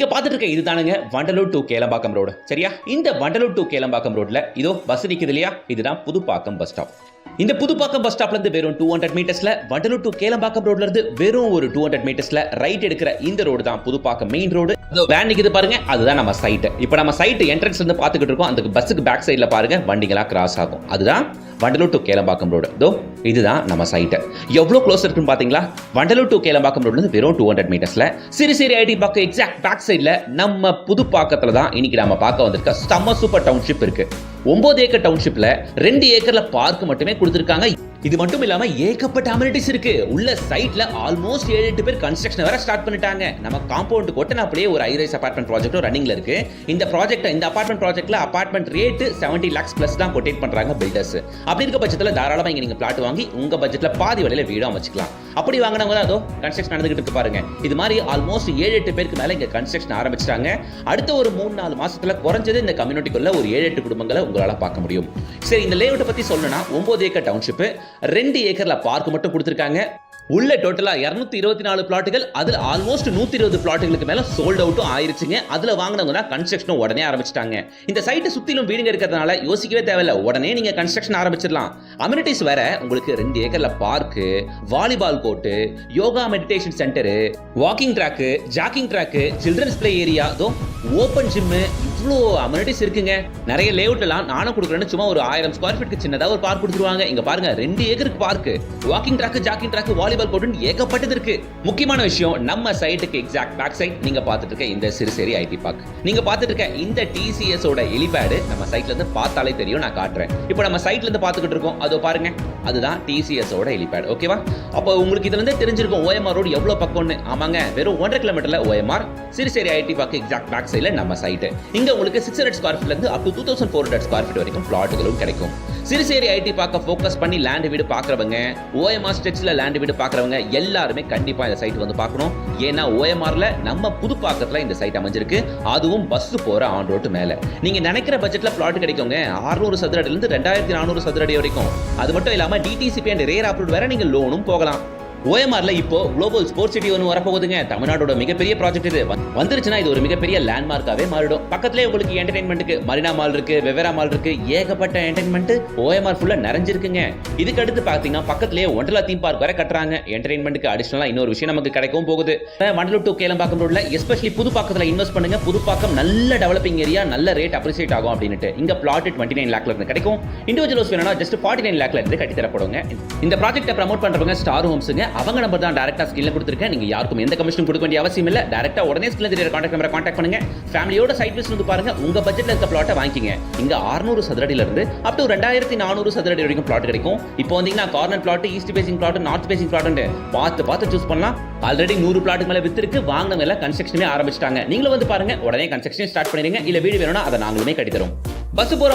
இங்க பார்த்துட்டு இருக்க இதுதானுங்க வண்டலூர் டு கேளம்பாக்கம் ரோடு. சரியா? இந்த வண்டலூர் டு கேளம்பாக்கம் ரோட்ல இதோ பஸ் நிக்குது இல்லையா, இதுதான் புதுப்பாக்கம் பஸ் ஸ்டாப். இந்த புதுப்பாக்கம் பஸ் ஸ்டாப்ல இருந்து வெறும் 200 மீட்டர்ஸ்ல வண்டலூர் டு கேளம்பாக்கம் ரோட்ல இருந்து வெறும் ஒரு 200 மீட்டர்ஸ்ல ரைட் எடுக்கிற இந்த ரோடு தான் புதுப்பாக்கம் மெயின் ரோடு. வேன் நிக்குது பாருங்க, அதுதான் நம்ம சைட். இப்போ நம்ம சைட் என்ட்ரன்ஸ்ல இருந்து பாத்துக்கிட்டு இருக்கோம். அந்த பஸ்ஸுக்கு பேக் சைடுல பாருங்க வண்டிகளா கிராஸ் ஆகும். அதுதான் வண்டலூர் டு கேளம்பாக்கம் ரோடு. இதோ இதுதான் நம்ம சைட். எவ்வளவு க்ளோஸ் இருக்குன்னு பாத்தீங்களா? வண்டலூர் டு கேளம்பாக்கம் ரோட்ல இருந்து வெறும் 200 மீட்டர்ஸ்ல சிறுசேரி ஐடி பார்க்க எக்ஸாக்ட் பேக் சைடுல நம்ம புதுப்பாக்கத்துல தான் இன்னைக்கு நாம பார்க்க வந்திருக்க செம்ம சூப்பர் டவுன்ஷிப் இருக்கு. 9 ஏக்கர் டவுன்ஷிப்ல 2 ஏக்கர்ல பார்க் மட்டுமே கொடுத்திருக்காங்க. இது மட்டும் இல்லாம ஏகப்பட்ட அமெனிட்டிஸ் இருக்கு. உள்ள சைட்ல ஆல்மோஸ்ட் 7-8 பேர் கன்ஸ்ட்ரக்ஷன் வேற ஸ்டார்ட் பண்ணிட்டாங்க. நம்ம காம்பவுண்ட் கொட்டனாப்லயே ஒரு ஹை-ரைஸ் அபார்ட்மெண்ட் ப்ராஜெக்ட் ரன்னிங்ல இருக்கு. இந்த அபார்ட்மெண்ட் ப்ராஜெக்ட்ல அபார்ட்மெண்ட் ரேட் 70 lakhs பிளஸ் தான் கொட்டேட் பண்றாங்க பில்டர்ஸ். அப்படி இருக்க பட்சத்துல தாராளமா இங்க நீங்க பிளாட் வாங்கி உங்க பட்ஜெட்ல பாதி விலையில வீடும் அமைச்சுக்கலாம். அப்படி வாங்கினவங்க தான் அதோ கன்ஸ்ட்ரக்ஷன் நடந்துகிட்டு இருக்கு பாருங்க. இது மாதிரி ஆல்மோஸ்ட் 7-8 பேருக்கு மேல இங்க கன்ஸ்ட்ரக்ஷன் ஆரம்பிச்சிட்டாங்க. அடுத்த ஒரு 3-4 மாசத்துல குறைஞ்சது இந்த கம்யூனிட்டிக்குள்ள ஒரு 7-8 குடும்பங்களை உங்களால பார்க்க முடியும். சரி, இந்த லேஅவுட்டை பத்தி சொல்லணும்னா 9 ஏக்கர் டவுன்ஷிப் 2 ஏக்கர்ல பார்க் மட்டும் கொடுத்திருக்காங்க. உள்ள டோட்டலா 224 பிளாட்டுகள், அதுல ஆல்மோஸ்ட் 120 பிளாட்டுகளுக்கு மேல சோல்ட் அவுட்டும் ஆயிருச்சுங்க. அதுல வாங்கினவங்க தான் கன்ஸ்ட்ரக்ஷன் உடனே ஆரம்பிச்சிட்டாங்க. இந்த சைட்டை சுத்திலும் வீடுங்க இருக்கிறதுனால யோசிக்கவே தேவையில்ல, உடனே நீங்க கன்ஸ்ட்ரக்ஷன் ஆரம்பிச்சிடலாம். அம்யூனிட்டிஸ் வேற உங்களுக்கு 2 ஏக்கர்ல park, volleyball court, yoga meditation centre, walking track, jogging track, children's play area, open gym, இவ்வளோ அம்யூனிட்டிஸ் இருக்குங்க. நிறைய லேஅவுட் எல்லாம் நானும் கொடுக்குறேன்னு சும்மா ஒரு 1000 ஸ்கொயர் ஃபீட்டுக்கு சின்னதா ஒரு பார்க் கொடுத்துருவாங்க. இங்க பாருங்க 2 ஏக்கருக்கு park, walking track, jogging track, volleyball court ஏகப்பட்டது இருக்கு. முக்கியமான விஷயம், நம்ம சைட்டுக்கு எக்ஸாக்ட் பேக் சைட் நீங்க பார்த்துட்டு இருக்க இந்த சிறுசேரி ஐடி பார்க், நீங்க பார்த்துட்டு இருக்க இந்த TCS ஓட ஹெலிபேட் நம்ம சைட்ல இருந்து பார்த்தாலே தெரியும். நான் காட்டுறேன். இப்போ நம்ம சைட்ல இருந்து பார்த்துக்கிட்டு இருக்கோம், அதோ பாருங்க, அதுதான் TCS ஓட ஹெலிபேட். ஓகேவா? அப்போ உங்களுக்கு இதுல இருந்து தெரிஞ்சிருக்கும் OMR ரோடு எவ்வளவு பக்கம்னு. ஆமாங்க, வெறும் 1.5 கிலோமீட்டர்ல OMR Siruseri IT park exact back சைட்ல நம்ம சைட். இங்க உங்களுக்கு 600 ஸ்கொயர் ஃபீட்ல இருந்து அப் டு 2400 ஸ்கொயர் ஃபீட் வரைக்கும் பிளாட்டுகளும் கிடைக்கும். சிறுசேரி ஐடி பார்க்க ஃபோக்கஸ் பண்ணி லேண்ட் வீடு பார்க்கறவங்க, OMR ஸ்ட்ரெச்ல லேண்ட் வீடு பார்க்கறவங்க எல்லாருமே கண்டிப்பா இந்த சைட் வந்து பார்க்கணும். ஏன்னா OMRல நம்ம புதுப்பாக்கத்துல இந்த சைட் அமைஞ்சிருக்கு, அதுவும் பஸ் போற ஆன் ரோட் மேல. நீங்க நினைக்கிற பட்ஜெட்ல பிளாட் கிடைக்குங்க. 600 சதுர அடியில இருந்து 2400 சதுர அடி வரைக்கும். அது மட்டும் இல்லாம DTCP அண்ட் ரேர் அப்ரூவ்ட் வேற நீங்க லோனும் போகலாம். OMRல இப்போ குளோபல் ஸ்போர்ட்ஸ் சிட்டி ஒன்று வரப்போகுதுங்க. தமிழ்நாடோட மிகப்பெரிய ப்ராஜெக்ட் இது. வந்துருச்சுன்னா இது ஒரு மிகப்பெரிய லேண்ட்மார்க்காவே மாறிடும். பக்கத்துலேயே உங்களுக்கு என்டர்டைன்மெண்ட்டுக்கு மரினா மால் இருக்கு, வெவேரா மால் இருக்கு, ஏகப்பட்ட என்டர்டைன்மெண்ட் OMR ஃபுல்லா நிறைஞ்சிருக்குங்க. இதுக்கு அடுத்து பார்த்தீங்கன்னா பக்கத்துலேயே ஒண்டர்லா தீம் பார்க் வர கட்டுறாங்க. என்டர்டைன்மெண்ட்டுக்கு அடிஷனலா இன்னொரு விஷயம் நமக்கு கிடைக்கவும் போகுது. வண்டலூர் டு கேளம்பாக்கம் ரோட்ல எஸ்பெஷலி புதுப்பாக்கத்தில் இன்வெஸ்ட் பண்ணுங்க. புதுப்பாக்கம் நல்ல டெவலப்பிங் ஏரியா, நல்ல ரேட் அப்ரிசியேட் ஆகும் அப்படின்ட்டு. இங்க பிளாட் 29 லேக்ல இருந்து கிடைக்கும். இண்டிவிஜுவல் ஹவுஸ் வேணும்னா ஜஸ்ட் 49 லேக்ல இருந்து கட்டி தரப்படுங்க. இந்த ப்ராஜெக்ட்டை ப்ரமோட் பண்றவங்க ஸ்டார் ஹோம்ஸுங்க. அவங்க நம்பர் தான் டைரக்டா ஸ்கிரீன்ல கொடுத்திருக்கேன். நீங்க யாருக்கும் எந்த கமிஷனும் கொடுக்க வேண்டிய அவசியம் இல்ல. டைரக்டா உடனே ஸ்கிரீன்ல தெரியற கான்டாக்ட் நம்பரை கான்டாக்ட் பண்ணுங்க. ஃபேமிலியோட சைட் விசிட் வந்து பாருங்க. உங்க பட்ஜெட்ல இருக்க பிளாட்டை வாங்கிக்கங்க. இங்க 600 சதுர அடியில இருந்து அப் டு 2400 சதுர அடி வரைக்கும் பிளாட் கிடைக்கும். இப்போ வந்தீங்கன்னா corner plot, east facing plot, north facing plot பார்த்து சூஸ் பண்ணலாம். ஆல்ரெடி 100 பிளாட்டுக்கு மேல வித்திருக்கு. வாங்கினவங்க எல்லாம் கன்ஸ்ட்ரக்ஷனே ஆரம்பிச்சிட்டாங்க. நீங்களும் வந்து பாருங்க, உடனே கன்ஸ்ட்ரக்ஷன் ஸ்டார்ட் பண்ணிடுங்க. இல்ல வீடு வேணும்னா அதை நாங்களுமே கட்டி தரோம். பஸ் போற